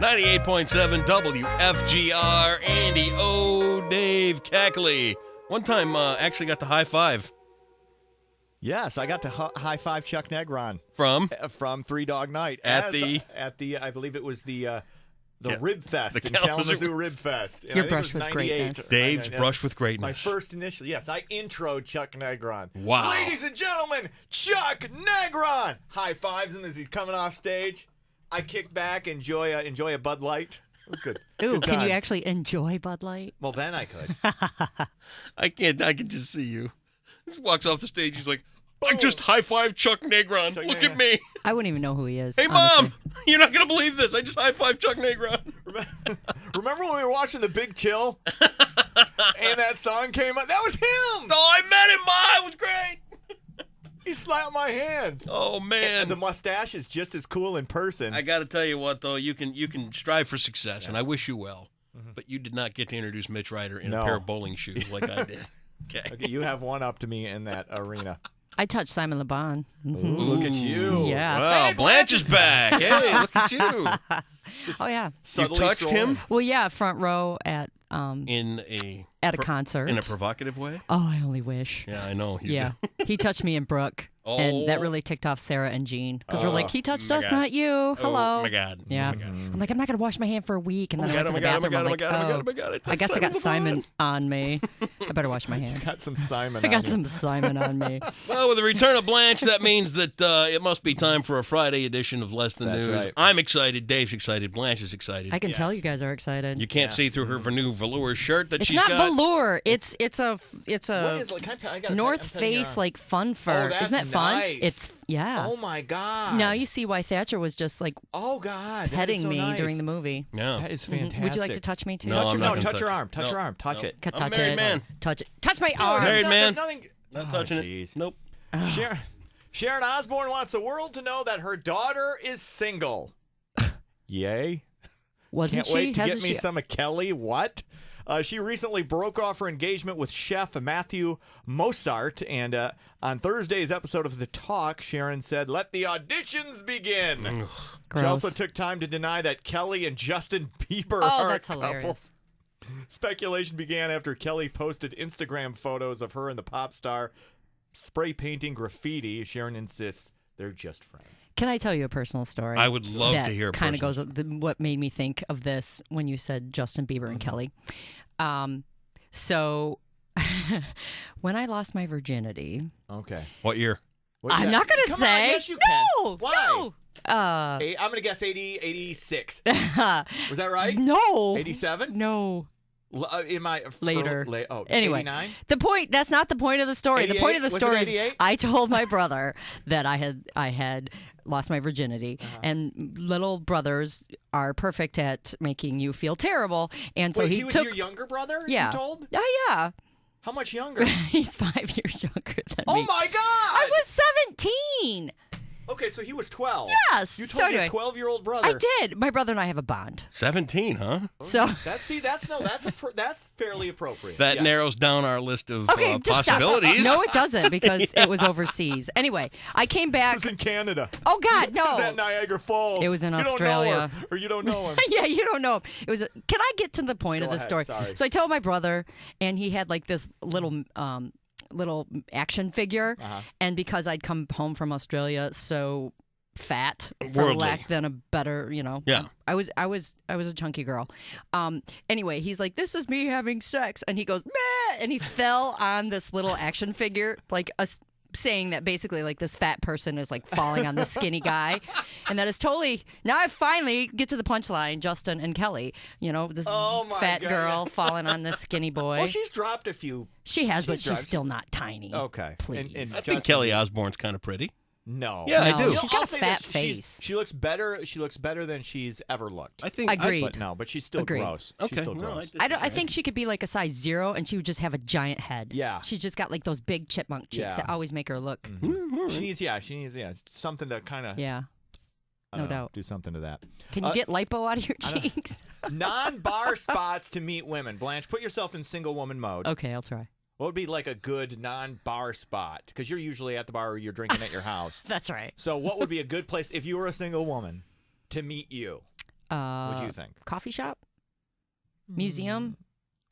98.7 WFGR, Andy O. Dave Cackley. One time actually got the high five. Yes, I got to high five Chuck Negron From Three Dog Night At the I believe it was the Rib Fest in Kalamazoo Kalamazoo Rib Fest. Your brush with greatness. Dave's brush with greatness. My first initial. Yes, I introed Chuck Negron. Wow. Ladies and gentlemen, Chuck Negron. High fives him as he's coming off stage. I kick back, enjoy a Bud Light. It was good. Ooh, Good can you times. actually enjoy Bud Light? Well, then I could. I can just see you. He walks off the stage. He's like, I just high-fived Chuck Negron. Look at me. I wouldn't even know who he is. Hey, honestly. Mom, you're not going to believe this. I just high-fived Chuck Negron. Remember when we were watching The Big Chill? And that song came out? That was him! Oh, I met him, Ma. It was great. He slapped my hand. Oh, man. And the mustache is just as cool in person. I got to tell you what, though. You can strive for success, and I wish you well. But you did not get to introduce Mitch Ryder in a pair of bowling shoes like I did. Okay, you have one up to me in that arena. I touched Simon Le Bon. Ooh, look at you. Yeah. Wow, Hey, Blanche is back. Hey, look at you. Oh, yeah. You Subtly touched strolling. him Well, yeah, front row at at a concert. in a provocative way? Oh, I only wish. Yeah, I know. You Yeah. did. He touched me and Brooke. And that really ticked off Sarah and Jean. Because we're like, he touched my us, God. not you. Hello. Oh, my God. Yeah. Oh, my God. I'm like, I'm not going to wash my hand for a week. And then I went to the Oh, bathroom. I'm like, oh, I guess I got touched Simon on me. I better wash my hand. Got some Simon I got on you. some Simon on me. Well, with the return of Blanche, that means that it must be time for a Friday edition of Less Than That's News. right. I'm excited. Dave's excited. Blanche is excited. I can tell you guys are excited. You can't see through her new velour shirt that It's she's not got. velour. It's a What is it? I got North Face like fun fur. that's Isn't that fun? nice. It's yeah. Oh my God. Now you see why Thatcher was just like Oh God. that is petting so me nice. during the movie. Yeah. That is Mhm. fantastic. Would you like to touch me too? No, Touch I'm her, not no, gonna touch touch your it. arm. Touch No, your arm. Touch no. it. Touch I'm a married it. man. Touch it. Touch my No, arm. Married man. There's nothing. Not Oh, touching jeez. it. Nope. Sharon Osbourne wants the world to know that her daughter is single. Yay. Wasn't Can't wait to Hasn't get me she? some of Kelly. What? She recently broke off her engagement with chef Matthew Mozart, and on Thursday's episode of The Talk, Sharon said, "Let the auditions begin." She Gross. also took time to deny that Kelly and Justin Bieber Oh, are that's a couple. hilarious. Speculation began after Kelly posted Instagram photos of her and the pop star spray painting graffiti. Sharon insists they're just friends. Can I tell you a personal story? I would love that to hear a kind of personal goes what made me think of this when you said Justin Bieber and Kelly. So when I lost my virginity, Okay. What year? I'm not going to Come say. On, yes, you can. No. Why? No. I'm going to guess 86. Was that right? No. 87? No. In my Later. Anyway. Anyway, the point. That's not the point of the story. The point of the 88? Was it story is 88? I told my brother that I had lost my virginity, and little brothers are perfect at making you feel terrible. And so Wait, he was took. your younger brother? Yeah. You told? Oh yeah. How much younger? He's 5 years younger than Oh me. my God! I was 17. Okay, so he was 12. Yes. You So told anyway, your 12-year-old brother. I did. My brother and I have a bond. 17, huh? So That's fairly appropriate. That Yes. narrows down our list of okay, just stop. possibilities. No, it doesn't because it was overseas. Anyway, I came It back. was in Canada. Oh God, It was at no. Niagara Falls. It was in You don't know Australia. her, or you don't know him. Yeah, you don't know. It was. Can I get to the point Go of the ahead, story? sorry. So I told my brother, and he had like this little action figure, and because I'd come home from Australia so fat for Worldly. lack than a better, Yeah. I was a chunky girl. Anyway, he's like, this is me having sex, and he goes, meh, and he fell on this little action figure, like saying that basically like this fat person is like falling on the skinny guy, and that is totally. Now I finally get to the punchline: Justin and Kelly. This Oh my fat God. girl falling on this skinny boy. Well, she's dropped a few. She has, but she's she's dropped- still not tiny. Okay. Please. And I Justin think Kelly Osbourne's kind of pretty. No. Yeah, I No, do. she's got I'll a say fat this, face. She looks better. She looks better than she's ever looked. I think. Agreed. But she's still Agreed. gross. Okay. She's still No, gross. I think she could be like a size 0, and she would just have a giant head. Yeah. She's just got like those big chipmunk cheeks Yeah. that always make her look. She needs something to kind of Yeah. No doubt. do something to that. Can you get lipo out of your cheeks? Non-bar spots to meet women. Blanche, put yourself in single woman mode. Okay, I'll try. What would be like a good non-bar spot? Because you're usually at the bar or you're drinking at your house. That's right. So what would be a good place if you were a single woman to meet you? What do you think? Coffee shop? Museum?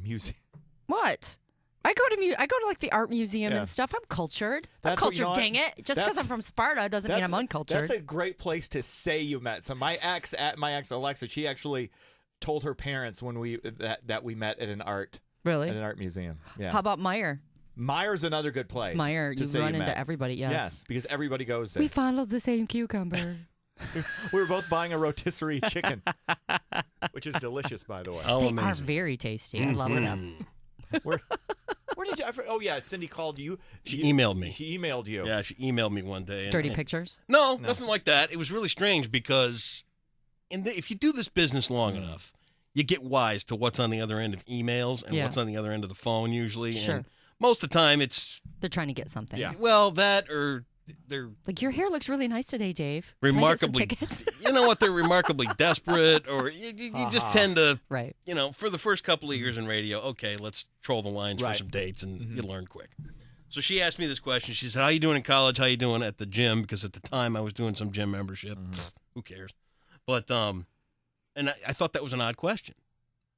Museum. What? I go to like the art museum and stuff. I'm cultured. I'm cultured, dang it. Just because I'm from Sparta doesn't mean I'm uncultured. That's a great place to say you met. So my ex Alexa, she actually told her parents when that we met at an art museum. Yeah. How about Meijer? Meijer's another good place. Meijer, you run into everybody. Yes, because everybody goes there. We fondled the same cucumber. We were both buying a rotisserie chicken, which is delicious, by the way. Oh, they are very tasty. I love them. Where did you? Oh yeah, Cindy called you. She emailed me. She emailed you. Yeah, she emailed me one day. Dirty pictures? No, nothing like that. It was really strange because, if you do this business long enough, you get wise to what's on the other end of emails and what's on the other end of the phone usually. Sure. And most of the time, they're trying to get something. Yeah. Well, that or they're like, your hair looks really nice today, Dave. Remarkably, you know what? They're remarkably desperate, or you just tend to, right? For the first couple of years in radio, okay, let's troll the lines for some dates, and you learn quick. So she asked me this question. She said, "How you doing in college? How you doing at the gym?" Because at the time I was doing some gym membership. Who cares? But and I thought that was an odd question,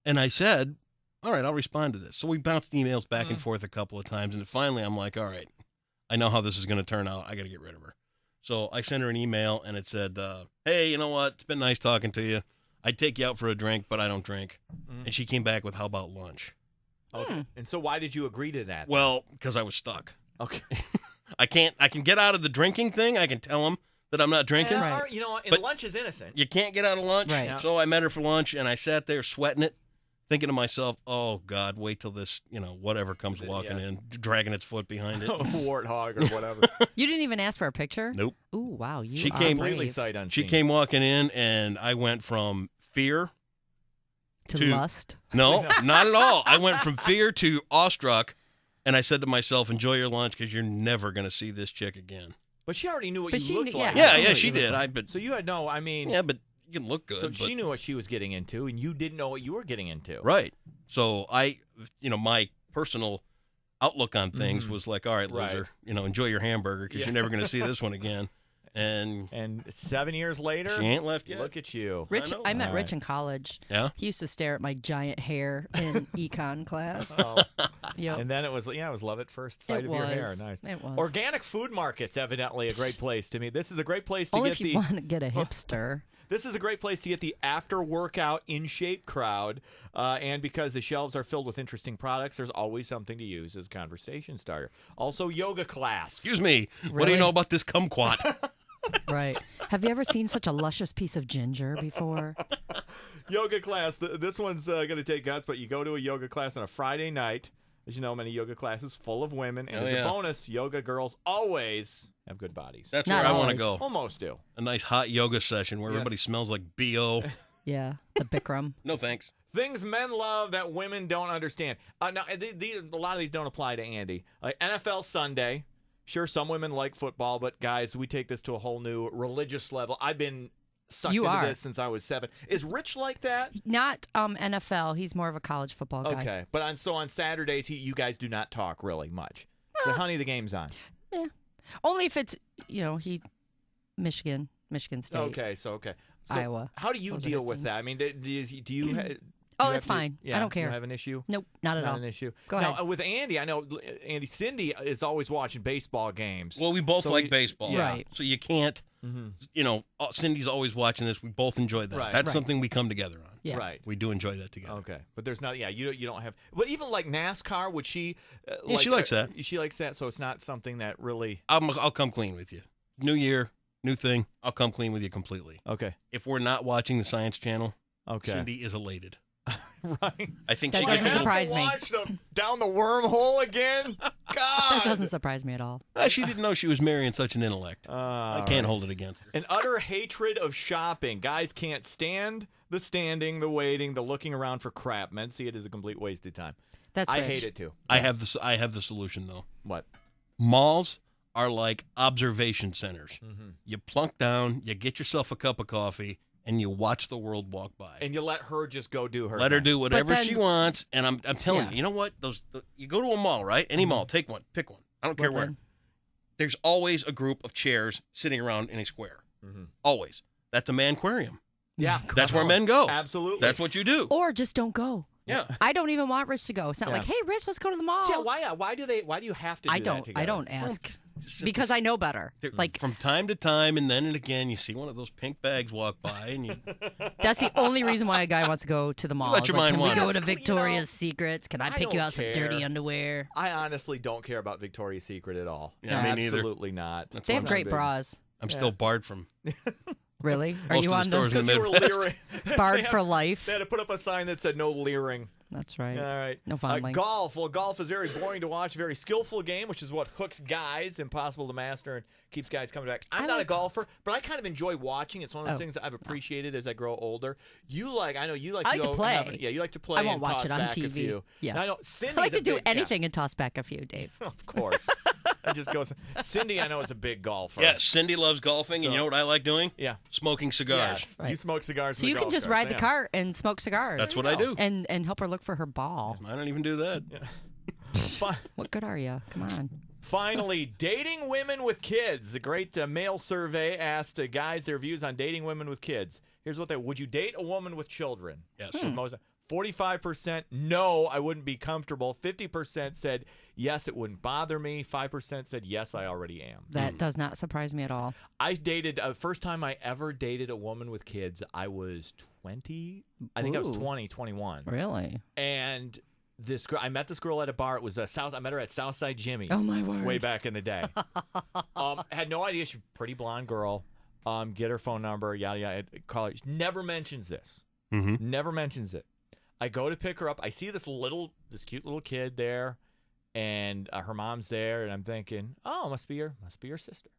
and I said, "All right, I'll respond to this." So we bounced emails back and forth a couple of times, and finally I'm like, "All right, I know how this is going to turn out. I got to get rid of her." So I sent her an email, and it said, "Hey, you know what? It's been nice talking to you. I'd take you out for a drink, but I don't drink." And she came back with, "How about lunch?" Okay. And so why did you agree to that? Well, because I was stuck. Okay. I can get out of the drinking thing. I can tell them that I'm not drinking. Right. You know what? And lunch is innocent. You can't get out of lunch. Right. Yeah. So I met her for lunch, and I sat there sweating it, thinking to myself, "Oh, God, wait till this, whatever comes walking in, dragging its foot behind it." Warthog or whatever. You didn't even ask for a picture? Nope. Ooh, wow. She came completely sight unseen. She came walking in, and I went from fear to lust? No, not at all. I went from fear to awestruck, and I said to myself, "Enjoy your lunch, because you're never going to see this chick again." But she already knew what you looked like. Yeah, she did. So you had Yeah, but you can look good. So she knew what she was getting into, and you didn't know what you were getting into. Right. So my personal outlook on things was like, "All right, loser, enjoy your hamburger, because you're never going to see this one again." And 7 years later, she ain't left yet. Look at you. Rich, I met Rich in college. Yeah? He used to stare at my giant hair in econ class. Yep. And then it was love at first sight of your hair. Nice. It was. Organic food market's evidently a great place to me. This is a great place to Only get if you want to get a hipster. This is a great place to get the after-workout, in-shape crowd. And because the shelves are filled with interesting products, there's always something to use as a conversation starter. Also, yoga class. Excuse me. What do you know about this kumquat? Right. Have you ever seen such a luscious piece of ginger before? Yoga class. This one's going to take guts, but you go to a yoga class on a Friday night. As you know, many yoga classes full of women. And a bonus, yoga girls always have good bodies. That's where I want to go. Almost do. A nice hot yoga session where everybody smells like B.O. Yeah, the Bikram. No thanks. Things men love that women don't understand. Now, a lot of these don't apply to Andy. NFL Sunday. Sure, some women like football, but guys, we take this to a whole new religious level. I've been sucked into this since I was 7. Is Rich like that? Not NFL. He's more of a college football guy. Okay, but on Saturdays, you guys do not talk really much. So, honey, the game's on. Yeah, only if it's he's Michigan State. Okay, so Iowa. How do you deal with that? I mean, do you? Oh, that's fine. I don't care. You don't have an issue? Nope, not at all. Not an issue. Go ahead. Now, with Andy, I know Cindy is always watching baseball games. Well, we both like baseball. Yeah. Right. So you can't, Cindy's always watching this. We both enjoy that. Right. That's something we come together on. Yeah. Right. We do enjoy that together. Okay. But there's not, you don't have, but even like NASCAR, would she? She likes that. She likes that, so it's not something that really. I'll come clean with you. New year, new thing. I'll come clean with you completely. Okay. If we're not watching the Science Channel, okay, Cindy is elated. Right. I think that she doesn't gets surprise me. Watch them down the wormhole again. God, that doesn't surprise me at all. She didn't know she was marrying such an intellect. I can't hold it against her. An utter hatred of shopping. Guys can't stand the standing, the waiting, the looking around for crap. Men see it as a complete waste of time. I hate it too. I have the solution though. What? Malls are like observation centers. Mm-hmm. You plunk down, you get yourself a cup of coffee, and you watch the world walk by. And you let her just go do her. Let her do whatever she wants. And I'm telling you, you know what? You go to a mall, right? Any mall, take one, pick one. I don't care where. There's always a group of chairs sitting around in a square. Mm-hmm. Always. That's a manquarium. Yeah. That's where men go. Absolutely. That's what you do. Or just don't go. Yeah. I don't even want Rich to go. It's not Yeah. like, hey, Rich, let's go to the mall. Yeah, why do you have to do that together? I don't ask. Just Because I know better. Like, from time to time, and then and again, you see one of those pink bags walk by, and you that's the only reason why a guy wants to go to the mall. let Is your like, mind can we wander. go to That's cool, Victoria's Secrets? Can I pick you don't out some care. dirty underwear? I honestly don't care about Victoria's Secret at all. Yeah, me neither. Absolutely not. That's They why have I'm great big. bras. I'm still barred from Really? Are most you of on the stores in Because the you were Midwest. leering. barred They for had- life? They had to put up a sign that said no leering. That's right. All right. No fondling. Golf. Well, golf is very boring to watch. Very skillful game, which is what hooks guys, impossible to master, and keeps guys coming back. I'm not a golfer, but I kind of enjoy watching. It's one of those things that I've appreciated as I grow older. I know you like I to like to go play. you like to play. I won't and watch toss it on back a TV. few. Yeah. And I know I Cindy's like to a do big- anything and toss back a few, Dave. Yeah, of course. It just goes. Cindy, I know, is a big golfer. Yeah, Cindy loves golfing, and you know what I like doing? Yeah. Smoking cigars. Yes. Right. You smoke cigars. So in the you can golf just carts, ride the yeah. cart and smoke cigars. That's what I do. And help her look for her ball. I don't even do that. What good are you? Come on. Finally, dating women with kids. A great male survey asked guys their views on dating women with kids. Here's what would you date a woman with children? Yes. 45% no, I wouldn't be comfortable. 50% said yes, it wouldn't bother me. 5% said yes, I already am. That does not surprise me at all. I dated first time I ever dated a woman with kids. I was 20. I think I was Ooh. 20, 21. Really? And this girl, I met this girl at a bar. It was I met her at Southside Jimmy's. Oh, my word. Way back in the day. Had no idea. She's a pretty blonde girl. Get her phone number. Yada yada. Call her. She never mentions this. Mm-hmm. Never mentions it. I go to pick her up. I see this cute little kid there, and her mom's there, and I'm thinking, oh, must be your sister.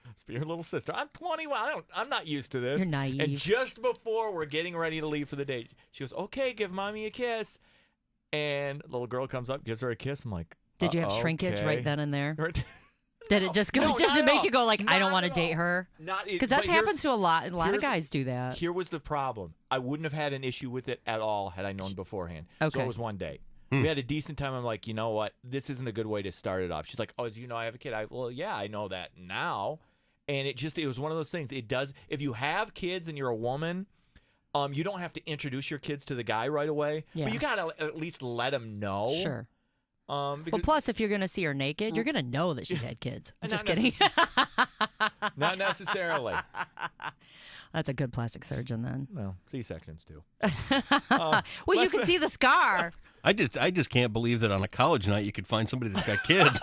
Must be your little sister. I'm 21. I'm not used to this. You're naive. And just before we're getting ready to leave for the date, she goes, okay, give mommy a kiss. And the little girl comes up, gives her a kiss. I'm like, Did you have shrinkage okay. right then and there? Right. Did it just go No, just not to at make all. you go like, I don't Not want to at date all. her? Not Because that happens to a lot of here's- guys do that. Here was the problem. I wouldn't have had an issue with it at all had I known beforehand. So Okay. it was one date. We had a decent time. I'm like, you know what? This isn't a good way to start it off. She's like, oh, as you know, I have a kid. Well, yeah, I know that now. And it was one of those things. It does. If you have kids and you're a woman, you don't have to introduce your kids to the guy right away. Yeah. But you got to at least let them know. Sure. Because Well, plus, if you're going to see her naked, you're going to know that she's had kids. I'm Not just kidding. not necessarily. That's a good plastic surgeon then. Well, C-sections too. Well, you can see the scar. I just can't believe that on a college night you could find somebody that's got kids.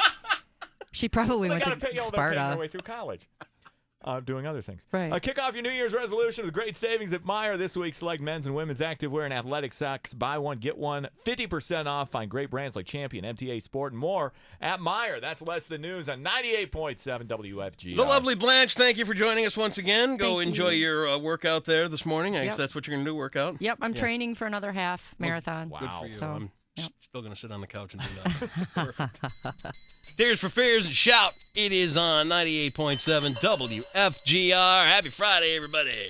She probably They went got to to pay all their paying their Sparta. way through college. Doing other things. Right. Kick off your New Year's resolution with great savings at Meijer this week. Select men's and women's activewear and athletic socks. Buy one, get one, 50% off. Find great brands like Champion, MTA Sport, and more at Meijer. That's Less Than News on 98.7 WFG. The lovely Blanche, thank you for joining us once again. Go Thank enjoy you. your workout there this morning. I guess Yep. that's what you're going to do, work out. Yep, I'm training for another half marathon. wow. Good for you. So, I'm yep. still going to sit on the couch and do nothing. Perfect. Tears for Fears and Shout. It is on 98.7 WFGR. Happy Friday, everybody.